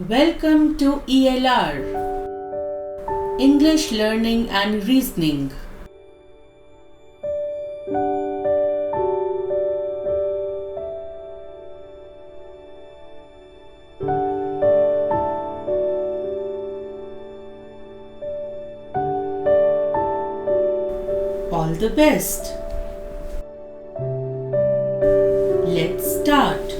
Welcome to ELR, English Learning and Reasoning. All the best. Let's start.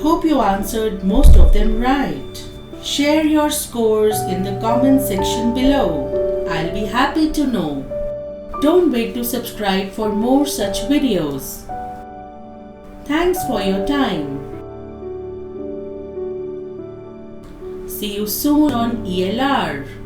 Hope you answered most of them right. Share your scores in the comment section below. I'll be happy to know. Don't wait to subscribe for more such videos. Thanks for your time. See you soon on ELR.